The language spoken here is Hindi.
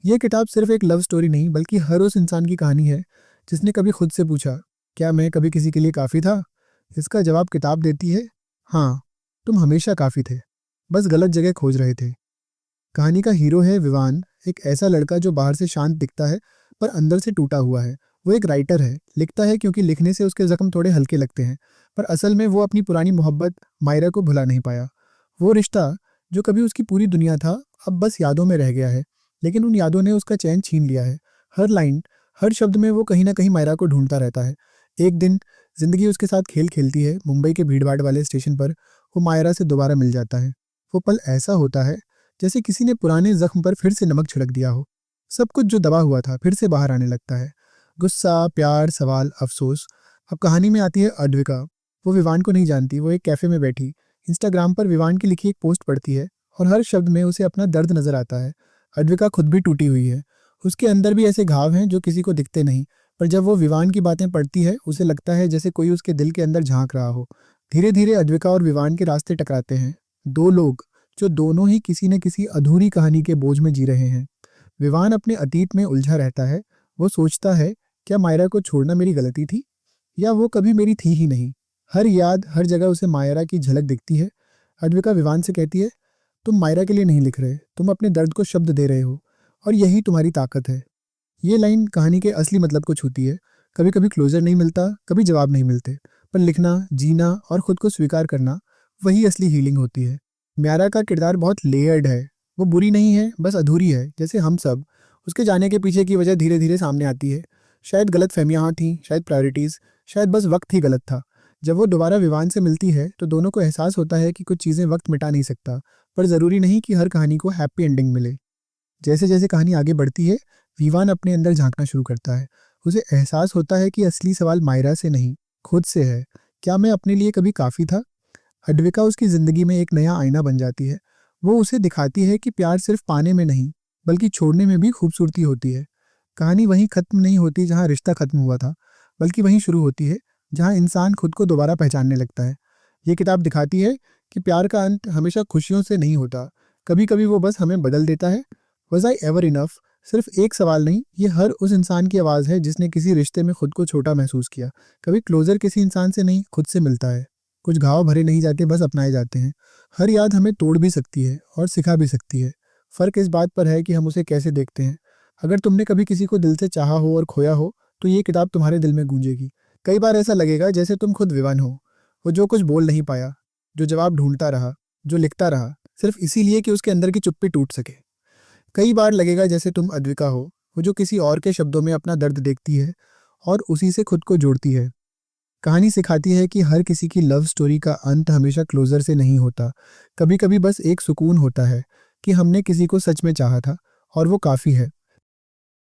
ये किताब सिर्फ एक लव स्टोरी नहीं बल्कि हर उस इंसान की कहानी है जिसने कभी खुद से पूछा, क्या मैं कभी किसी के लिए काफ़ी था? इसका जवाब किताब देती है, हाँ, तुम हमेशा काफ़ी थे, बस गलत जगह खोज रहे थे। कहानी का हीरो है विवान, एक ऐसा लड़का जो बाहर से शांत दिखता है पर अंदर से टूटा हुआ है। वो एक राइटर है, लिखता है क्योंकि लिखने से उसके जख्म थोड़े हल्के लगते हैं, पर असल में वो अपनी पुरानी मोहब्बत मायरा को भुला नहीं पाया। वो रिश्ता जो कभी उसकी पूरी दुनिया था, अब बस यादों में रह गया है, लेकिन उन यादों ने उसका चैन छीन लिया है। हर लाइन, हर शब्द में वो कहीं ना कहीं मायरा को ढूंढता रहता है। एक दिन जिंदगी उसके साथ खेल खेलती है। मुंबई के भीड़भाड़ वाले स्टेशन पर वो मायरा से दोबारा मिल जाता है। वो पल ऐसा होता है जैसे किसी ने पुराने जख्म पर फिर से नमक छिड़क दिया हो। सब कुछ जो दबा हुआ था फिर से बाहर आने लगता है। गुस्सा, प्यार, सवाल, अफसोस। अब कहानी में आती है अद्विका। वो विवान को नहीं जानती। वो एक कैफे में बैठी इंस्टाग्राम पर विवान की लिखी एक पोस्ट पढ़ती है और हर शब्द में उसे अपना दर्द नजर आता है। अद्विका खुद भी टूटी हुई है। उसके अंदर भी ऐसे घाव हैं जो किसी को दिखते नहीं, पर जब वो विवान की बातें पढ़ती है उसे लगता है जैसे कोई उसके दिल के अंदर झांक रहा हो। धीरे धीरे अद्विका और विवान के रास्ते टकराते हैं। दो लोग जो दोनों ही किसी न किसी अधूरी कहानी के बोझ में जी रहे हैं। विवान अपने अतीत में उलझा रहता है। वो सोचता है, क्या मायरा को छोड़ना मेरी गलती थी या वो कभी मेरी थी ही नहीं। हर याद, हर जगह उसे मायरा की झलक दिखती है। अद्विका विवान से कहती है, तुम मायरा के लिए नहीं लिख रहे, तुम अपने दर्द को शब्द दे रहे हो और यही तुम्हारी ताकत है। ये लाइन कहानी के असली मतलब को छूती है। कभी कभी क्लोजर नहीं मिलता, कभी जवाब नहीं मिलते, पर लिखना, जीना और खुद को स्वीकार करना, वही असली हीलिंग होती है। म्यारा का किरदार बहुत लेयर्ड है। वो बुरी नहीं है, बस अधूरी है, जैसे हम सब। उसके जाने के पीछे की वजह धीरे धीरे सामने आती है। शायद गलत फहमियाँ थीं, शायद प्रायोरिटीज़, शायद बस वक्त ही गलत था। जब वो दोबारा विवान से मिलती है तो दोनों को एहसास होता है कि कुछ चीज़ें वक्त मिटा नहीं सकता, पर ज़रूरी नहीं कि हर कहानी को हैप्पी एंडिंग मिले। जैसे जैसे कहानी आगे बढ़ती है, विवान अपने अंदर झांकना शुरू करता है। उसे एहसास होता है कि असली सवाल मायरा से नहीं, खुद से है। क्या मैं अपने लिए कभी काफ़ी था? अद्विका उसकी ज़िंदगी में एक नया आईना बन जाती है। वो उसे दिखाती है कि प्यार सिर्फ पाने में नहीं, बल्कि छोड़ने में भी खूबसूरती होती है। कहानी वहीं ख़त्म नहीं होती जहाँ रिश्ता ख़त्म हुआ था, बल्कि वहीं शुरू होती है जहाँ इंसान खुद को दोबारा पहचानने लगता है। ये किताब दिखाती है कि प्यार का अंत हमेशा खुशियों से नहीं होता। कभी कभी वो बस हमें बदल देता है। वॉज आई एवर इनफ सिर्फ एक सवाल नहीं, ये हर उस इंसान की आवाज़ है जिसने किसी रिश्ते में खुद को छोटा महसूस किया। कभी क्लोजर किसी इंसान से नहीं, खुद से मिलता है। कुछ घाव भरे नहीं जाते, बस अपनाए जाते हैं। हर याद हमें तोड़ भी सकती है और सिखा भी सकती है। फ़र्क इस बात पर है कि हम उसे कैसे देखते हैं। अगर तुमने कभी किसी को दिल से चाहा हो और खोया हो, तो ये किताब तुम्हारे दिल में गूंजेगी। कई बार ऐसा लगेगा जैसे तुम खुद विवान हो, वो जो कुछ बोल नहीं पाया, जो जवाब ढूंढता रहा, जो लिखता रहा, सिर्फ इसीलिए कि उसके अंदर की चुप्पी टूट सके। कई बार लगेगा जैसे तुम अद्विका हो, वो जो किसी और के शब्दों में अपना दर्द देखती है और उसी से खुद को जोड़ती है। कहानी सिखाती है कि हर किसी की लव स्टोरी का अंत हमेशा क्लोजर से नहीं होता। कभी कभी बस एक सुकून होता है कि हमने किसी को सच में चाहा था और वो काफ़ी है।